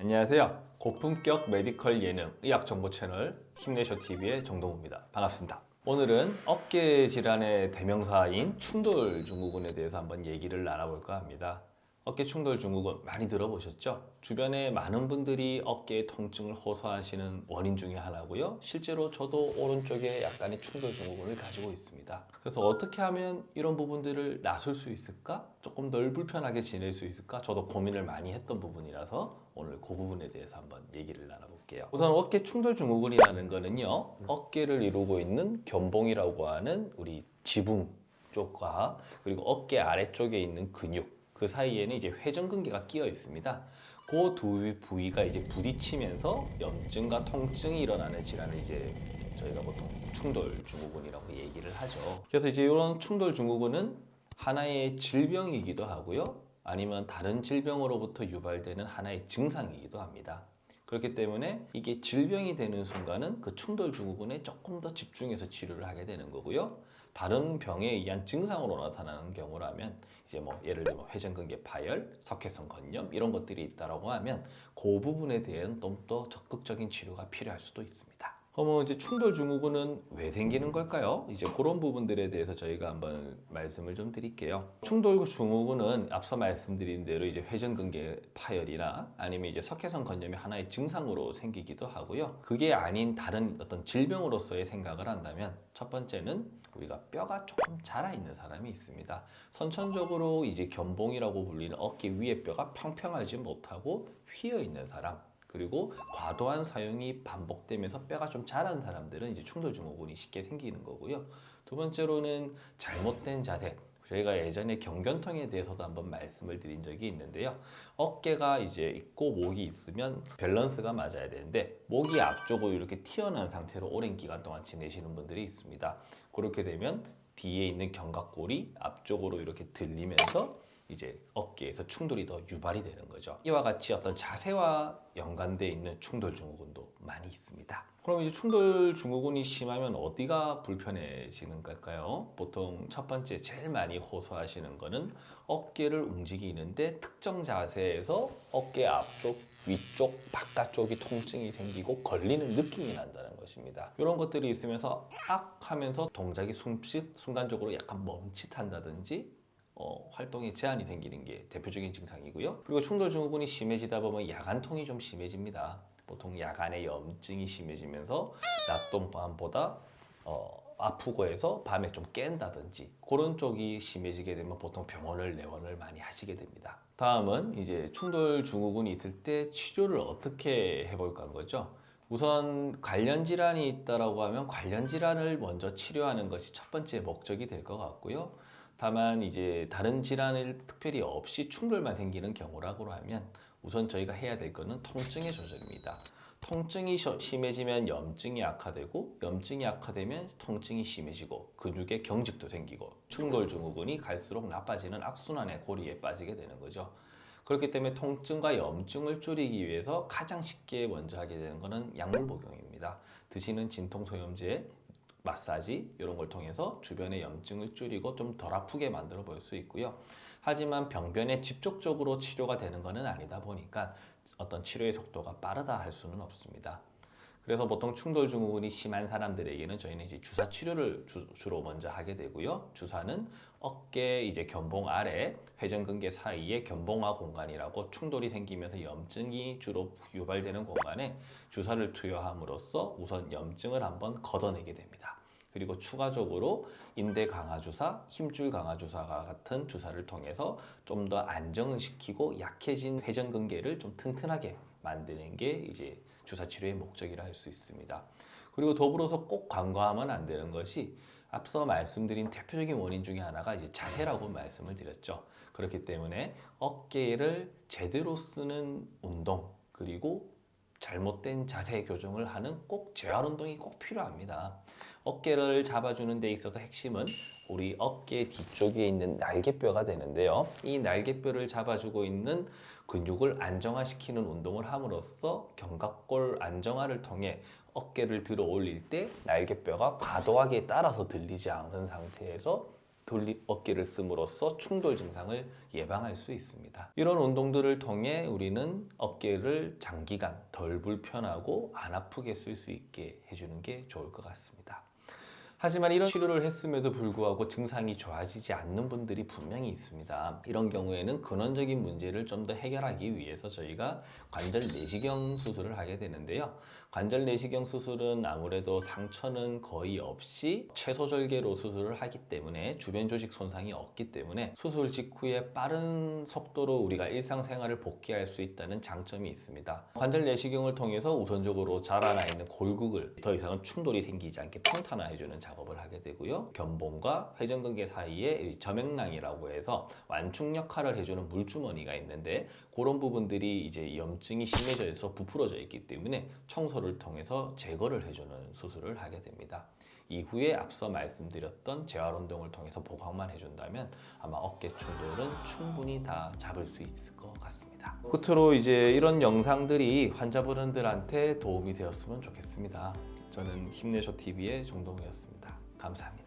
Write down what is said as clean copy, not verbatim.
안녕하세요. 고품격 메디컬 예능 의학 정보 채널 힘내셔 TV의 정동우입니다. 반갑습니다. 오늘은 어깨 질환의 대명사인 충돌 증후군에 대해서 한번 얘기를 나눠볼까 합니다. 어깨 충돌 증후군 많이 들어보셨죠? 주변에 많은 분들이 어깨 통증을 호소하시는 원인 중에 하나고요. 실제로 저도 오른쪽에 약간의 충돌 증후군을 가지고 있습니다. 그래서 어떻게 하면 이런 부분들을 나설 수 있을까? 조금 덜 불편하게 지낼 수 있을까? 저도 고민을 많이 했던 부분이라서 오늘 그 부분에 대해서 한번 얘기를 나눠볼게요. 우선 어깨 충돌 증후군이라는 거는요, 어깨를 이루고 있는 견봉이라고 하는 우리 지붕 쪽과 그리고 어깨 아래쪽에 있는 근육, 그 사이에는 이제 회전근개가 끼어 있습니다. 그 두 부위가 이제 부딪히면서 염증과 통증이 일어나는 질환을 이제 저희가 보통 충돌 증후군이라고 얘기를 하죠. 그래서 이제 이런 충돌 증후군은 하나의 질병이기도 하고요. 아니면 다른 질병으로부터 유발되는 하나의 증상이기도 합니다. 그렇기 때문에 이게 질병이 되는 순간은 그 충돌 증후군에 조금 더 집중해서 치료를 하게 되는 거고요. 다른 병에 의한 증상으로 나타나는 경우라면 이제 뭐 예를 들면 회전근개 파열, 석회성 건염 이런 것들이 있다라고 하면 그 부분에 대한 좀 더 적극적인 치료가 필요할 수도 있습니다. 그러면 이제 충돌 증후군은 왜 생기는 걸까요? 이제 그런 부분들에 대해서 저희가 한번 말씀을 좀 드릴게요. 충돌 증후군은 앞서 말씀드린 대로 이제 회전근개 파열이나 아니면 이제 석회성 건염이 하나의 증상으로 생기기도 하고요. 그게 아닌 다른 어떤 질병으로서의 생각을 한다면 첫 번째는 우리가 뼈가 조금 자라 있는 사람이 있습니다. 선천적으로 이제 견봉이라고 불리는 어깨 위에 뼈가 평평하지 못하고 휘어 있는 사람, 그리고 과도한 사용이 반복되면서 뼈가 좀 자란 사람들은 이제 충돌 증후군이 쉽게 생기는 거고요. 두 번째로는 잘못된 자세. 저희가 예전에 경견통에 대해서도 한번 말씀을 드린 적이 있는데요. 어깨가 이제 있고 목이 있으면 밸런스가 맞아야 되는데 목이 앞쪽으로 이렇게 튀어나온 상태로 오랜 기간 동안 지내시는 분들이 있습니다. 그렇게 되면 뒤에 있는 견갑골이 앞쪽으로 이렇게 들리면서 이제 어깨에서 충돌이 더 유발이 되는 거죠. 이와 같이 어떤 자세와 연관되어 있는 충돌 증후군도 많이 있습니다. 그럼 이제 충돌 증후군이 심하면 어디가 불편해지는 걸까요? 보통 첫 번째 제일 많이 호소하시는 거는 어깨를 움직이는데 특정 자세에서 어깨 앞쪽, 위쪽, 바깥쪽이 통증이 생기고 걸리는 느낌이 난다는 것입니다. 이런 것들이 있으면서 악 하면서 동작이 순간적으로 약간 멈칫한다든지 활동에 제한이 생기는 게 대표적인 증상이고요. 그리고 충돌 증후군이 심해지다 보면 야간통이 좀 심해집니다. 보통 야간에 염증이 심해지면서 낮 동안보다 아프고 해서 밤에 좀 깬다든지 그런 쪽이 심해지게 되면 보통 병원을 내원을 많이 하시게 됩니다. 다음은 이제 충돌 증후군이 있을 때 치료를 어떻게 해볼까 하는 거죠. 우선 관련 질환이 있다라고 하면 관련 질환을 먼저 치료하는 것이 첫 번째 목적이 될 것 같고요. 다만 이제 다른 질환을 특별히 없이 충돌만 생기는 경우라고 하면 우선 저희가 해야 될 거는 통증의 조절입니다. 통증이 심해지면 염증이 악화되고 염증이 악화되면 통증이 심해지고 근육의 경직도 생기고 충돌 증후군이 갈수록 나빠지는 악순환의 고리에 빠지게 되는 거죠. 그렇기 때문에 통증과 염증을 줄이기 위해서 가장 쉽게 먼저 하게 되는 것은 약물 복용입니다. 드시는 진통소염제, 마사지 이런 걸 통해서 주변의 염증을 줄이고 좀 덜 아프게 만들어 볼 수 있고요. 하지만 병변에 직접적으로 치료가 되는 것은 아니다 보니까 어떤 치료의 속도가 빠르다 할 수는 없습니다. 그래서 보통 충돌 증후군이 심한 사람들에게는 저희는 이제 주사 치료를 주로 먼저 하게 되고요. 주사는 어깨 이제 견봉 아래 회전근개 사이에 견봉화 공간이라고 충돌이 생기면서 염증이 주로 유발되는 공간에 주사를 투여함으로써 우선 염증을 한번 걷어내게 됩니다. 그리고 추가적으로 인대 강화 주사, 힘줄 강화 주사와 같은 주사를 통해서 좀 더 안정을 시키고 약해진 회전근개를 좀 튼튼하게 만드는 게 이제 주사 치료의 목적이라 할 수 있습니다. 그리고 더불어서 꼭 간과하면 안 되는 것이 앞서 말씀드린 대표적인 원인 중에 하나가 이제 자세라고 말씀을 드렸죠. 그렇기 때문에 어깨를 제대로 쓰는 운동 그리고 잘못된 자세 교정을 하는 꼭 재활 운동이 꼭 필요합니다. 어깨를 잡아주는 데 있어서 핵심은 우리 어깨 뒤쪽에 있는 날개뼈가 되는데요. 이 날개뼈를 잡아주고 있는 근육을 안정화시키는 운동을 함으로써 견갑골 안정화를 통해 어깨를 들어 올릴 때 날개뼈가 과도하게 따라서 들리지 않은 상태에서 어깨를 씀으로써 충돌 증상을 예방할 수 있습니다. 이런 운동들을 통해 우리는 어깨를 장기간 덜 불편하고 안 아프게 쓸 수 있게 해주는 게 좋을 것 같습니다. 하지만 이런 치료를 했음에도 불구하고 증상이 좋아지지 않는 분들이 분명히 있습니다. 이런 경우에는 근원적인 문제를 좀 더 해결하기 위해서 저희가 관절 내시경 수술을 하게 되는데요. 관절 내시경 수술은 아무래도 상처는 거의 없이 최소절개로 수술을 하기 때문에 주변 조직 손상이 없기 때문에 수술 직후에 빠른 속도로 우리가 일상생활을 복귀할 수 있다는 장점이 있습니다. 관절 내시경을 통해서 우선적으로 자라나 있는 골극을 더 이상은 충돌이 생기지 않게 평탄화해주는 작업을 하게 되고요. 견봉과 회전근개 사이에 점액낭이라고 해서 완충 역할을 해주는 물주머니가 있는데 그런 부분들이 이제 염증이 심해져 있어 부풀어져 있기 때문에 청소를 통해서 제거를 해주는 수술을 하게 됩니다. 이후에 앞서 말씀드렸던 재활 운동을 통해서 보강만 해준다면 아마 어깨 충돌은 충분히 다 잡을 수 있을 것 같습니다. 끝으로 이제 이런 영상들이 환자분들한테 도움이 되었으면 좋겠습니다. 저는 힘내쇼 TV의 정동우였습니다. 감사합니다.